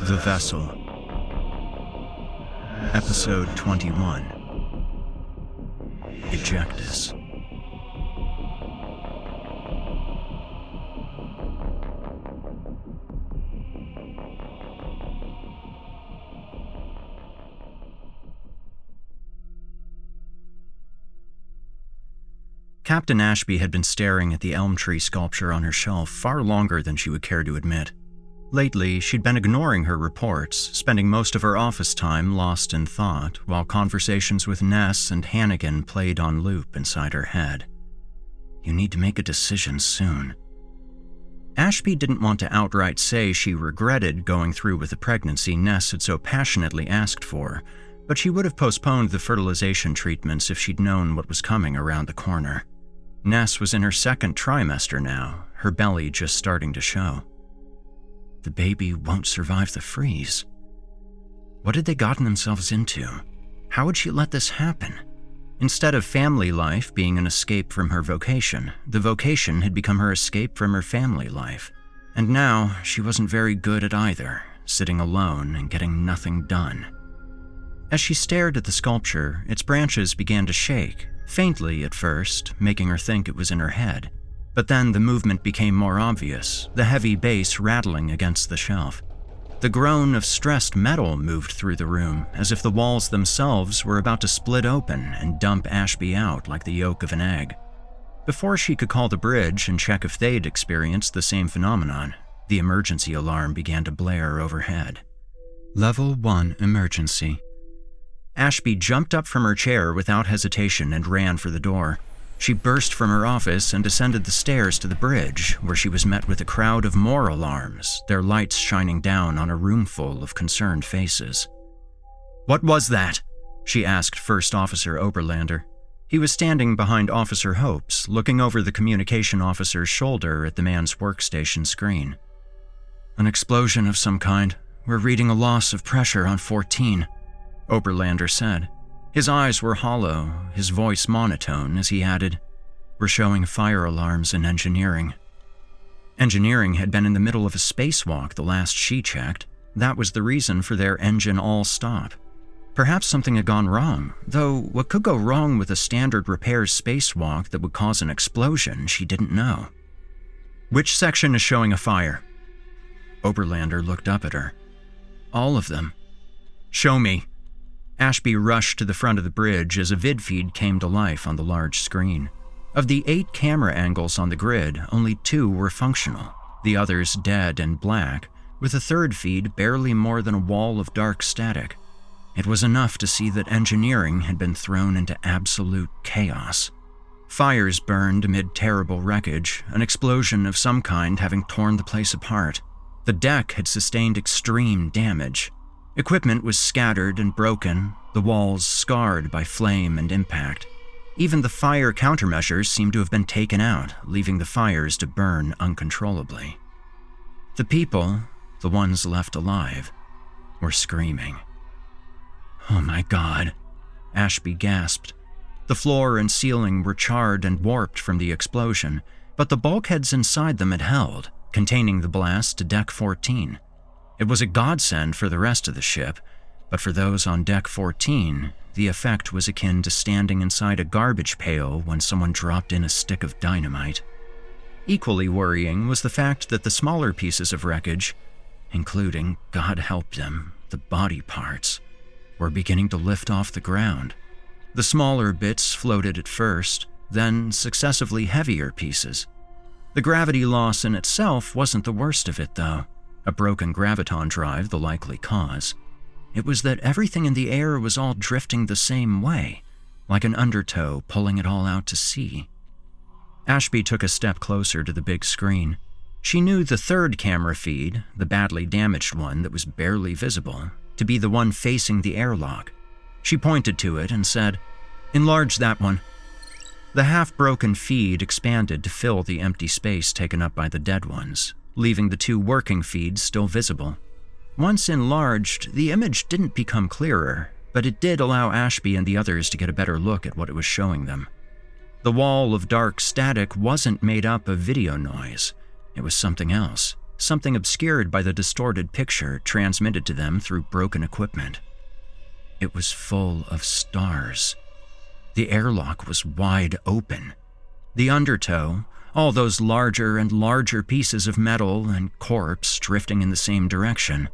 The Vessel. Episode 21. Ejectus. Captain Ashby had been staring at the elm tree sculpture on her shelf far longer than she would care to admit. Lately, she'd been ignoring her reports, spending most of her office time lost in thought, while conversations with Ness and Hannigan played on loop inside her head. You need to make a decision soon. Ashby didn't want to outright say she regretted going through with the pregnancy Ness had so passionately asked for, but she would have postponed the fertilization treatments if she'd known what was coming around the corner. Ness was in her second trimester now, her belly just starting to show. The baby won't survive the freeze. What had they gotten themselves into? How would she let this happen? Instead of family life being an escape from her vocation, the vocation had become her escape from her family life. And now, she wasn't very good at either, sitting alone and getting nothing done. As she stared at the sculpture, its branches began to shake, faintly at first, making her think it was in her head. But then the movement became more obvious, the heavy base rattling against the shelf. The groan of stressed metal moved through the room, as if the walls themselves were about to split open and dump Ashby out like the yolk of an egg. Before she could call the bridge and check if they'd experienced the same phenomenon, the emergency alarm began to blare overhead. Level 1 emergency. Ashby jumped up from her chair without hesitation and ran for the door. She burst from her office and descended the stairs to the bridge, where she was met with a crowd of more alarms, their lights shining down on a room full of concerned faces. "What was that?" she asked First Officer Oberlander. He was standing behind Officer Hopes, looking over the communication officer's shoulder at the man's workstation screen. "An explosion of some kind. We're reading a loss of pressure on 14. Oberlander said. His eyes were hollow, his voice monotone as he added, "We're showing fire alarms in engineering." Engineering had been in the middle of a spacewalk the last she checked. That was the reason for their engine all stop. Perhaps something had gone wrong, though what could go wrong with a standard repairs spacewalk that would cause an explosion she didn't know. "Which section is showing a fire?" Oberlander looked up at her. "All of them." "Show me." Ashby rushed to the front of the bridge as a vid feed came to life on the large screen. Of the 8 camera angles on the grid, only 2 were functional, the others dead and black, with a third feed barely more than a wall of dark static. It was enough to see that engineering had been thrown into absolute chaos. Fires burned amid terrible wreckage, an explosion of some kind having torn the place apart. The deck had sustained extreme damage. Equipment was scattered and broken, the walls scarred by flame and impact. Even the fire countermeasures seemed to have been taken out, leaving the fires to burn uncontrollably. The people, the ones left alive, were screaming. "Oh my God," Ashby gasped. The floor and ceiling were charred and warped from the explosion, but the bulkheads inside them had held, containing the blast to Deck 14. It was a godsend for the rest of the ship, but for those on Deck 14, the effect was akin to standing inside a garbage pail when someone dropped in a stick of dynamite. Equally worrying was the fact that the smaller pieces of wreckage, including, God help them, the body parts, were beginning to lift off the ground. The smaller bits floated at first, then successively heavier pieces. The gravity loss in itself wasn't the worst of it, though. A broken graviton drive the likely cause. It was that everything in the air was all drifting the same way, like an undertow pulling it all out to sea. Ashby took a step closer to the big screen. She knew the third camera feed, the badly damaged one that was barely visible, to be the one facing the airlock. She pointed to it and said, "Enlarge that one." The half-broken feed expanded to fill the empty space taken up by the dead ones, leaving the 2 working feeds still visible. Once enlarged, the image didn't become clearer, but it did allow Ashby and the others to get a better look at what it was showing them. The wall of dark static wasn't made up of video noise. It was something else. something obscured by the distorted picture transmitted to them through broken equipment. It was full of stars. The airlock was wide open. The undertow, all those larger and larger pieces of metal and corpse drifting in the same direction,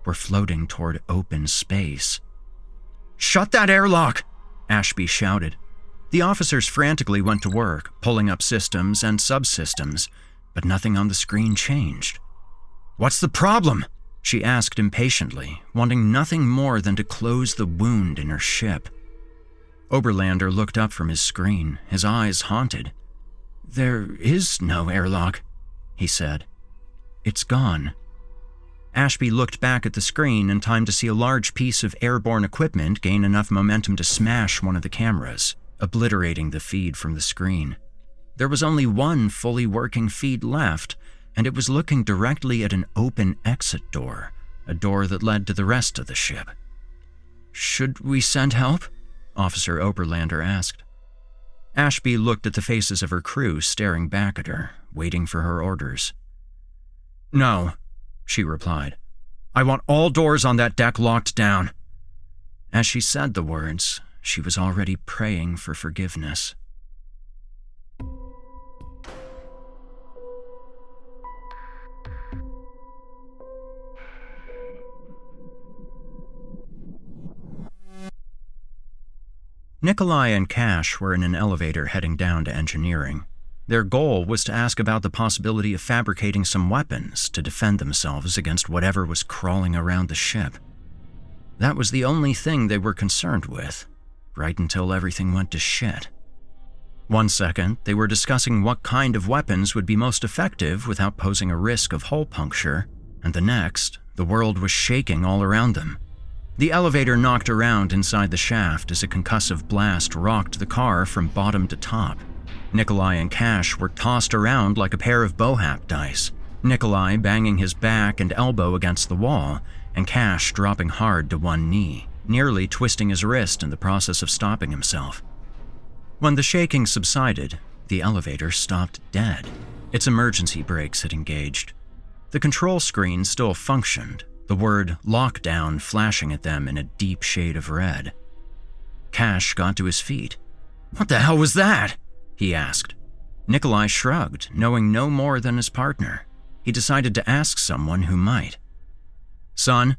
were floating toward open space. "Shut that airlock!" Ashby shouted. The officers frantically went to work, pulling up systems and subsystems, but nothing on the screen changed. "What's the problem?" she asked impatiently, wanting nothing more than to close the wound in her ship. Oberlander looked up from his screen, his eyes haunted. "There is no airlock," he said. "It's gone." Ashby looked back at the screen in time to see a large piece of airborne equipment gain enough momentum to smash one of the cameras, obliterating the feed from the screen. There was only one fully working feed left, and it was looking directly at an open exit door, a door that led to the rest of the ship. "Should we send help?" Officer Oberlander asked. Ashby looked at the faces of her crew staring back at her, waiting for her orders. "No," she replied. "I want all doors on that deck locked down." As she said the words, she was already praying for forgiveness. Nikolai and Cash were in an elevator heading down to engineering. Their goal was to ask about the possibility of fabricating some weapons to defend themselves against whatever was crawling around the ship. That was the only thing they were concerned with, right until everything went to shit. One second, they were discussing what kind of weapons would be most effective without posing a risk of hull puncture, and the next, the world was shaking all around them. The elevator knocked around inside the shaft as a concussive blast rocked the car from bottom to top. Nikolai and Cash were tossed around like a pair of bohap dice, Nikolai banging his back and elbow against the wall, and Cash dropping hard to one knee, nearly twisting his wrist in the process of stopping himself. When the shaking subsided, the elevator stopped dead. Its emergency brakes had engaged. The control screen still functioned, the word lockdown flashing at them in a deep shade of red. Cash got to his feet. "What the hell was that?" he asked. Nikolai shrugged, knowing no more than his partner. He decided to ask someone who might. "Son?"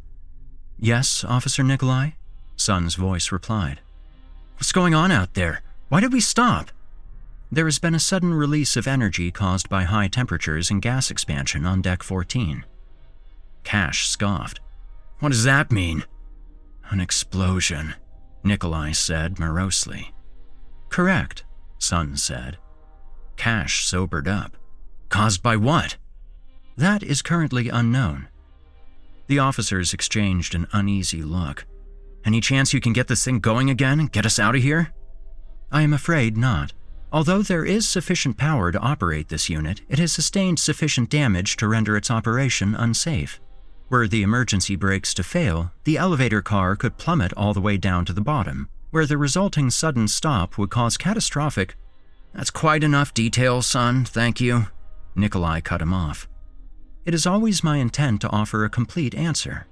"Yes, Officer Nikolai?" Son's voice replied. "What's going on out there? Why did we stop?" "There has been a sudden release of energy caused by high temperatures and gas expansion on Deck 14. Cash scoffed. "What does that mean?" "An explosion," Nikolai said morosely. "Correct," Son said. Cash sobered up. "Caused by what?" "That is currently unknown." The officers exchanged an uneasy look. "Any chance you can get this thing going again and get us out of here?" "I am afraid not. Although there is sufficient power to operate this unit, it has sustained sufficient damage to render its operation unsafe. Were the emergency brakes to fail, the elevator car could plummet all the way down to the bottom, where the resulting sudden stop would cause catastrophic—" "That's quite enough detail, son, thank you," Nikolai cut him off. "It is always my intent to offer a complete answer."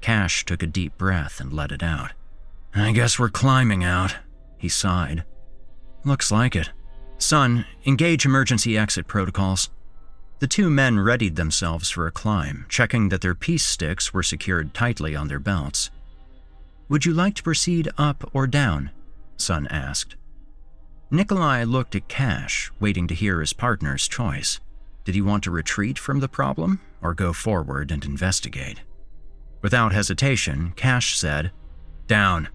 Cash took a deep breath and let it out. "I guess we're climbing out," he sighed. "Looks like it. Son, engage emergency exit protocols." The two men readied themselves for a climb, checking that their peace sticks were secured tightly on their belts. "Would you like to proceed up or down?" Son asked. Nikolai looked at Cash, waiting to hear his partner's choice. Did he want to retreat from the problem or go forward and investigate? Without hesitation, Cash said, "Down."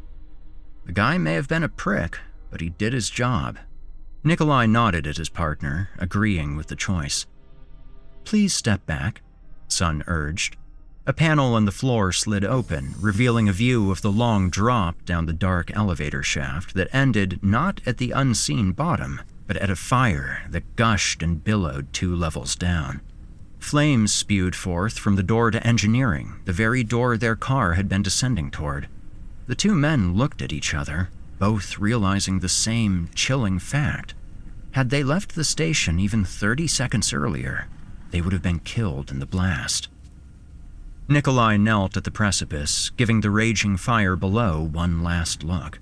The guy may have been a prick, but he did his job. Nikolai nodded at his partner, agreeing with the choice. "Please step back," Son urged. A panel on the floor slid open, revealing a view of the long drop down the dark elevator shaft that ended not at the unseen bottom, but at a fire that gushed and billowed 2 levels down. Flames spewed forth from the door to engineering, the very door their car had been descending toward. The two men looked at each other, both realizing the same chilling fact. Had they left the station even 30 seconds earlier, they would have been killed in the blast. Nikolai knelt at the precipice, giving the raging fire below one last look.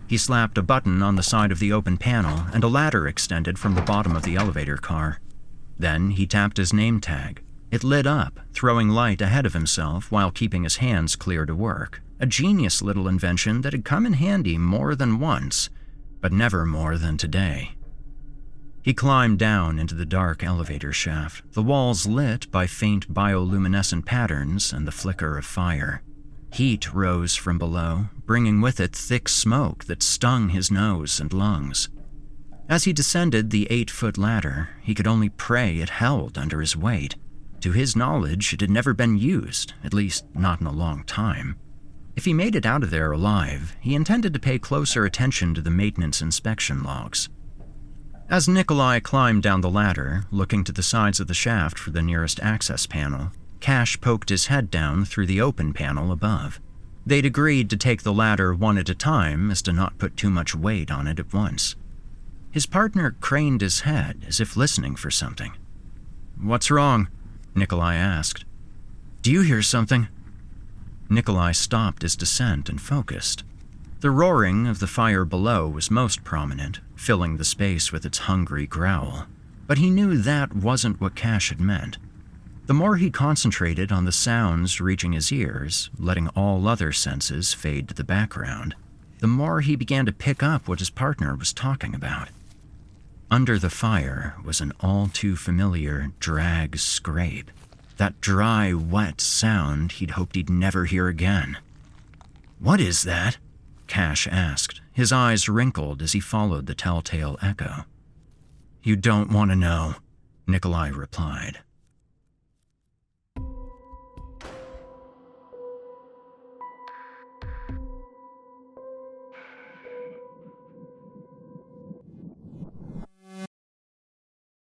He slapped a button on the side of the open panel, and a ladder extended from the bottom of the elevator car. Then he tapped his name tag. It lit up, throwing light ahead of himself while keeping his hands clear to work. A genius little invention that had come in handy more than once, but never more than today. He climbed down into the dark elevator shaft, the walls lit by faint bioluminescent patterns and the flicker of fire. Heat rose from below, bringing with it thick smoke that stung his nose and lungs. As he descended the 8-foot ladder, he could only pray it held under his weight. To his knowledge, it had never been used, at least not in a long time. If he made it out of there alive, he intended to pay closer attention to the maintenance inspection logs. As Nikolai climbed down the ladder, looking to the sides of the shaft for the nearest access panel, Cash poked his head down through the open panel above. They'd agreed to take the ladder one at a time as to not put too much weight on it at once. His partner craned his head as if listening for something. "What's wrong?" Nikolai asked. "Do you hear something?" Nikolai stopped his descent and focused. The roaring of the fire below was most prominent, filling the space with its hungry growl. But he knew that wasn't what Cash had meant. The more he concentrated on the sounds reaching his ears, letting all other senses fade to the background, the more he began to pick up what his partner was talking about. Under the fire was an all-too-familiar drag scrape, that dry, wet sound he'd hoped he'd never hear again. "What is that?" Cash asked, his eyes wrinkled as he followed the telltale echo. "You don't want to know," Nikolai replied.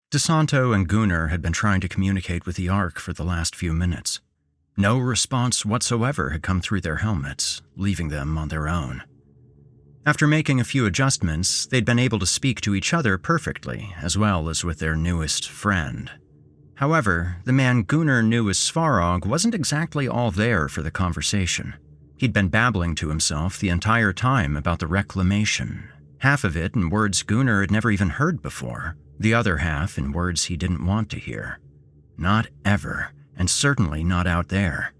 DeSanto and Gunnar had been trying to communicate with the Ark for the last few minutes. No response whatsoever had come through their helmets, leaving them on their own. After making a few adjustments, they'd been able to speak to each other perfectly, as well as with their newest friend. However, the man Gunnar knew as Svarog wasn't exactly all there for the conversation. He'd been babbling to himself the entire time about the reclamation, half of it in words Gunnar had never even heard before, the other half in words he didn't want to hear. Not ever, and certainly not out there.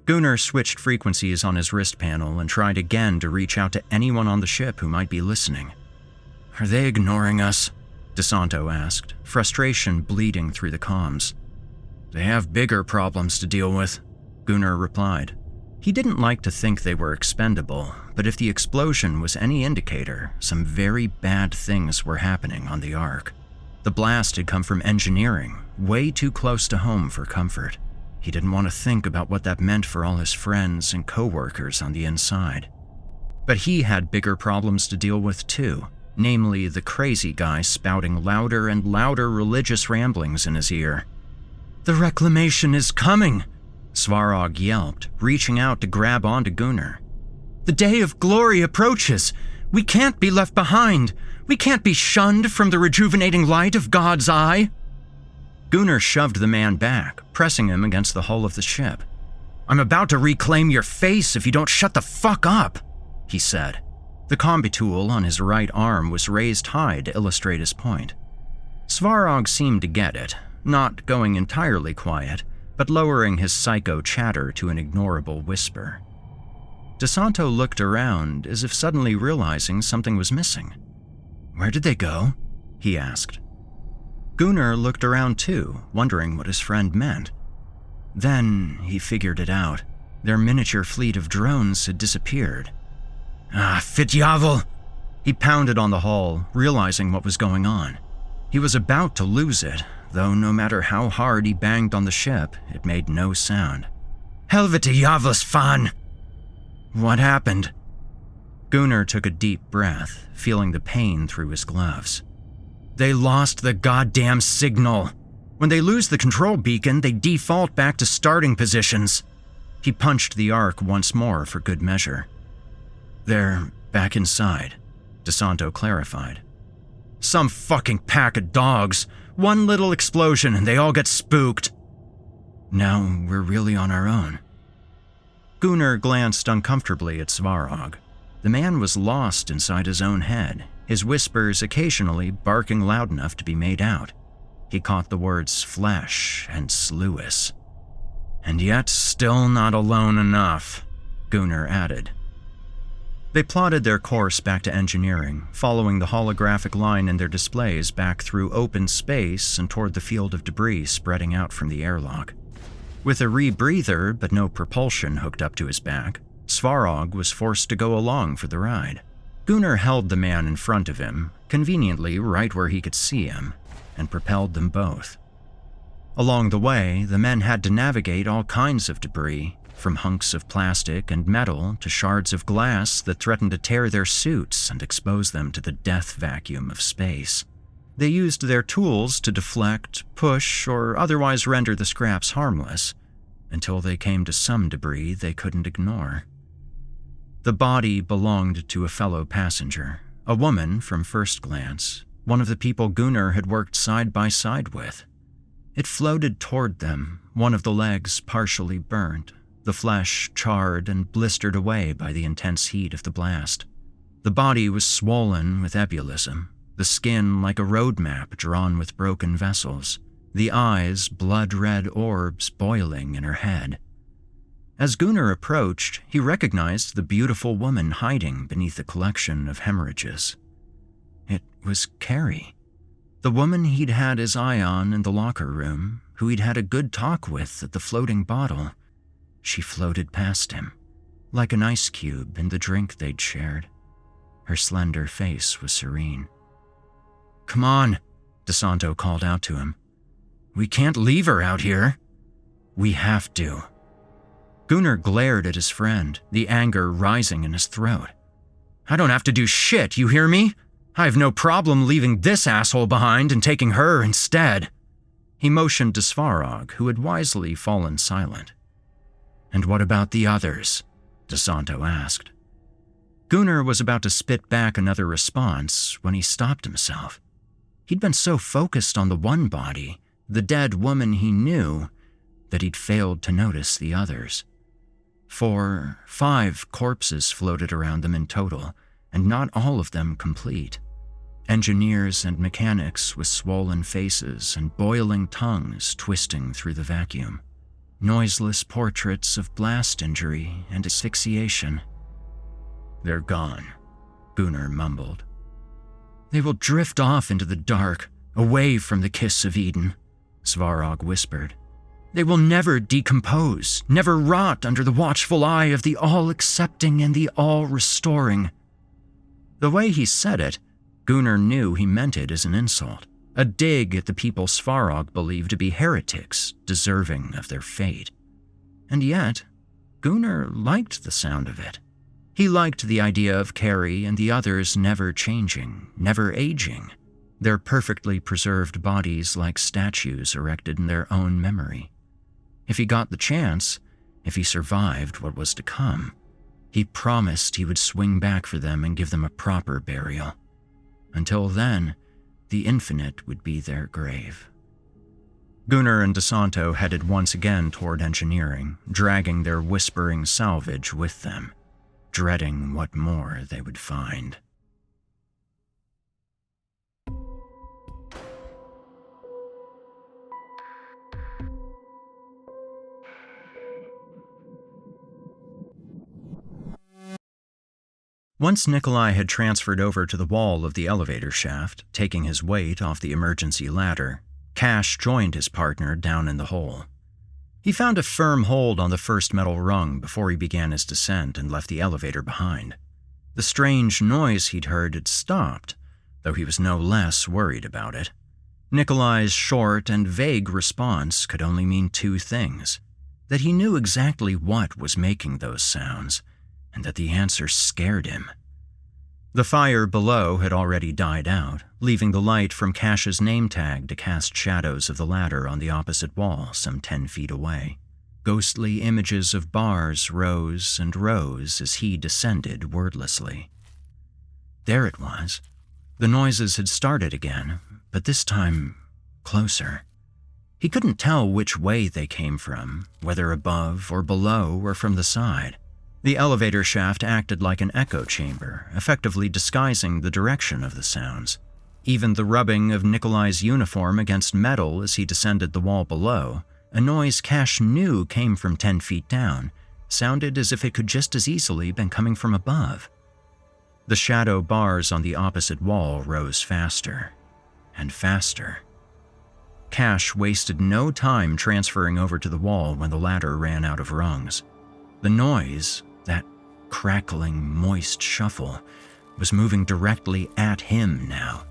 Gunnar switched frequencies on his wrist panel and tried again to reach out to anyone on the ship who might be listening. "Are they ignoring us?" DeSanto asked, frustration bleeding through the comms. "They have bigger problems to deal with," Gunnar replied. He didn't like to think they were expendable, but if the explosion was any indicator, some very bad things were happening on the Ark. The blast had come from engineering, way too close to home for comfort. He didn't want to think about what that meant for all his friends and co-workers on the inside. But he had bigger problems to deal with too, namely the crazy guy spouting louder and louder religious ramblings in his ear. "The reclamation is coming!" Svarog yelped, reaching out to grab onto Gunnar. "The day of glory approaches! We can't be left behind! We can't be shunned from the rejuvenating light of God's eye!" Gunnar shoved the man back, pressing him against the hull of the ship. "I'm about to reclaim your face if you don't shut the fuck up," he said. The combi tool on his right arm was raised high to illustrate his point. Svarog seemed to get it, not going entirely quiet, but lowering his psycho chatter to an ignorable whisper. DeSanto looked around as if suddenly realizing something was missing. "Where did they go?" he asked. Gunnar looked around too, wondering what his friend meant. Then he figured it out. Their miniature fleet of drones had disappeared. "Ah, Fitjavel!" He pounded on the hull, realizing what was going on. He was about to lose it, though no matter how hard he banged on the ship, it made no sound. "Helvete Javels fan!" "What happened?" Gunnar took a deep breath, feeling the pain through his gloves. "They lost the goddamn signal. When they lose the control beacon, they default back to starting positions." He punched the Ark once more for good measure. "They're back inside," DeSanto clarified. Some fucking pack of dogs. One little explosion and they all get spooked. Now we're really on our own. Gunnar glanced uncomfortably at Svarog. The man was lost inside his own head, his whispers occasionally barking loud enough to be made out. He caught the words flesh and sluice. And yet still not alone enough, Gunnar added. They plotted their course back to engineering, following the holographic line in their displays back through open space and toward the field of debris spreading out from the airlock. With a rebreather but no propulsion hooked up to his back, Svarog was forced to go along for the ride. Gunnar held the man in front of him, conveniently right where he could see him, and propelled them both. Along the way, the men had to navigate all kinds of debris, from hunks of plastic and metal to shards of glass that threatened to tear their suits and expose them to the death vacuum of space. They used their tools to deflect, push, or otherwise render the scraps harmless, until they came to some debris they couldn't ignore. The body belonged to a fellow passenger, a woman from first glance, one of the people Gunnar had worked side by side with. It floated toward them, one of the legs partially burnt, the flesh charred and blistered away by the intense heat of the blast. The body was swollen with ebulism, the skin like a road map drawn with broken vessels, the eyes blood-red orbs boiling in her head. As Gunnar approached, he recognized the beautiful woman hiding beneath a collection of hemorrhages. It was Carrie, the woman he'd had his eye on in the locker room, who he'd had a good talk with at the floating bottle. She floated past him, like an ice cube in the drink they'd shared. Her slender face was serene. "Come on," DeSanto called out to him. "We can't leave her out here." "We have to." Gunnar glared at his friend, the anger rising in his throat. "I don't have to do shit, you hear me? I have no problem leaving this asshole behind and taking her instead." He motioned to Svarog, who had wisely fallen silent. "And what about the others?" DeSanto asked. Gunnar was about to spit back another response when he stopped himself. He'd been so focused on the one body, the dead woman he knew, that he'd failed to notice the others. 5 corpses floated around them in total, and not all of them complete. Engineers and mechanics with swollen faces and boiling tongues twisting through the vacuum. Noiseless portraits of blast injury and asphyxiation. "They're gone," Gunnar mumbled. "They will drift off into the dark, away from the kiss of Eden," Svarog whispered. "They will never decompose, never rot under the watchful eye of the all-accepting and the all-restoring." The way he said it, Gunnar knew he meant it as an insult, a dig at the people Svarog believed to be heretics, deserving of their fate. And yet, Gunnar liked the sound of it. He liked the idea of Carrie and the others never changing, never aging, their perfectly preserved bodies like statues erected in their own memory. If he got the chance, if he survived what was to come, he promised he would swing back for them and give them a proper burial. Until then, the infinite would be their grave. Gunnar and DeSanto headed once again toward engineering, dragging their whispering salvage with them, dreading what more they would find. Once Nikolai had transferred over to the wall of the elevator shaft, taking his weight off the emergency ladder, Cash joined his partner down in the hole. He found a firm hold on the first metal rung before he began his descent and left the elevator behind. The strange noise he'd heard had stopped, though he was no less worried about it. Nikolai's short and vague response could only mean two things: that he knew exactly what was making those sounds, and that the answer scared him. The fire below had already died out, leaving the light from Cash's name tag to cast shadows of the ladder on the opposite wall some 10 feet away. Ghostly images of bars rose and rose as he descended wordlessly. There it was, The noises had started again, but this time closer. He couldn't tell which way they came from, whether above or below or from the side. The elevator shaft acted like an echo chamber, effectively disguising the direction of the sounds. Even the rubbing of Nikolai's uniform against metal as he descended the wall below, a noise Cash knew came from 10 feet down, sounded as if it could just as easily been coming from above. The shadow bars on the opposite wall rose faster and faster. Cash wasted no time transferring over to the wall when the ladder ran out of rungs. The noise, that crackling, moist shuffle, was moving directly at him now.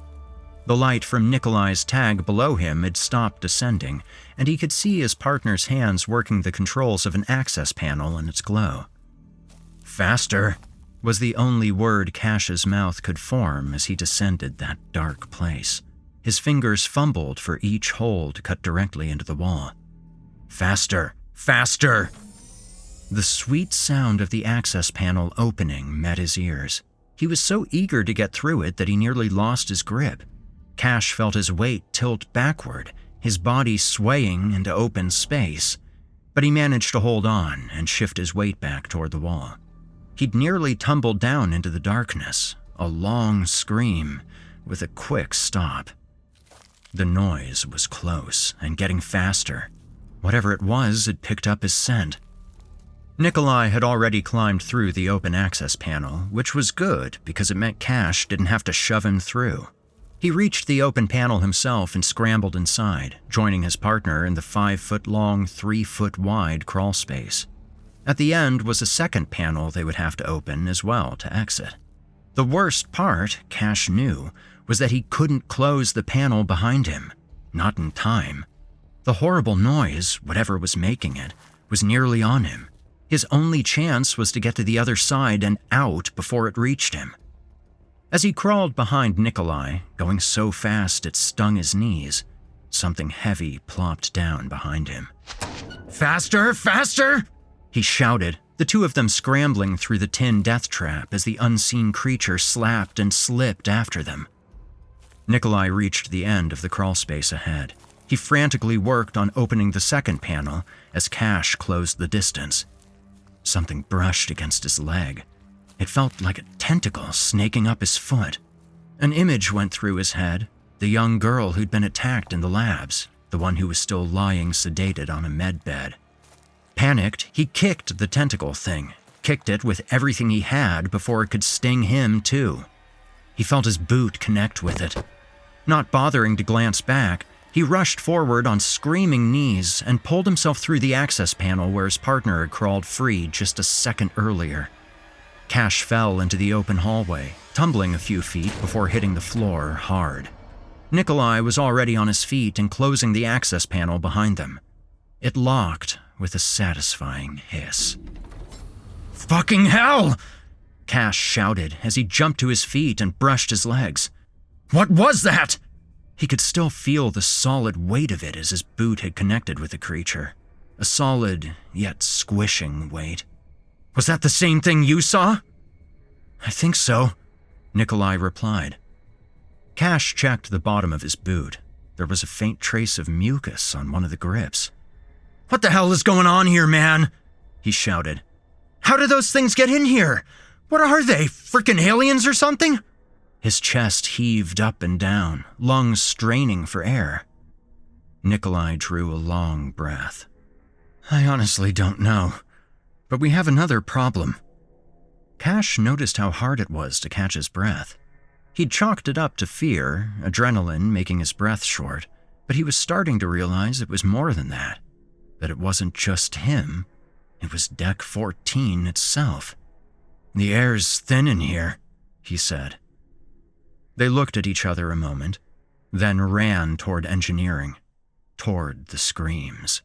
The light from Nikolai's tag below him had stopped descending, and he could see his partner's hands working the controls of an access panel in its glow. Faster was the only word Cash's mouth could form as he descended that dark place. His fingers fumbled for each hole to cut directly into the wall. Faster! Faster! The sweet sound of the access panel opening met his ears. He was so eager to get through it that he nearly lost his grip. Cash felt his weight tilt backward, his body swaying into open space, but he managed to hold on and shift his weight back toward the wall. He'd nearly tumbled down into the darkness, a long scream with a quick stop. The noise was close and getting faster. Whatever it was, it picked up his scent. Nikolai had already climbed through the open access panel, which was good because it meant Cash didn't have to shove him through. He reached the open panel himself and scrambled inside, joining his partner in the 5-foot-long, 3-foot-wide crawl space. At the end was a second panel they would have to open as well to exit. The worst part, Cash knew, was that he couldn't close the panel behind him. Not in time. The horrible noise, whatever was making it, was nearly on him. His only chance was to get to the other side and out before it reached him. As he crawled behind Nikolai, going so fast it stung his knees, something heavy plopped down behind him. "Faster! Faster!" he shouted, the two of them scrambling through the tin death trap as the unseen creature slapped and slipped after them. Nikolai reached the end of the crawl space ahead. He frantically worked on opening the second panel as Cash closed the distance. Something brushed against his leg. It felt like a tentacle snaking up his foot. An image went through his head, the young girl who'd been attacked in the labs, the one who was still lying sedated on a med bed. Panicked, he kicked the tentacle thing, kicked it with everything he had before it could sting him too. He felt his boot connect with it. Not bothering to glance back, he rushed forward on screaming knees and pulled himself through the access panel where his partner had crawled free just a second earlier. Cash fell into the open hallway, tumbling a few feet before hitting the floor hard. Nikolai was already on his feet and closing the access panel behind them. It locked with a satisfying hiss. "Fucking hell!" Cash shouted as he jumped to his feet and brushed his legs. "What was that?" He could still feel the solid weight of it as his boot had connected with the creature. A solid, yet squishing weight. "Was that the same thing you saw?" "I think so," Nikolai replied. Cash checked the bottom of his boot. There was a faint trace of mucus on one of the grips. "What the hell is going on here, man?" he shouted. "How did those things get in here? What are they, frickin' aliens or something?" His chest heaved up and down, lungs straining for air. Nikolai drew a long breath. "I honestly don't know. But we have another problem." Cash noticed how hard it was to catch his breath. He'd chalked it up to fear, adrenaline making his breath short, but he was starting to realize it was more than that it wasn't just him, it was Deck 14 itself. "The air's thin in here," he said. They looked at each other a moment, then ran toward engineering, toward the screams.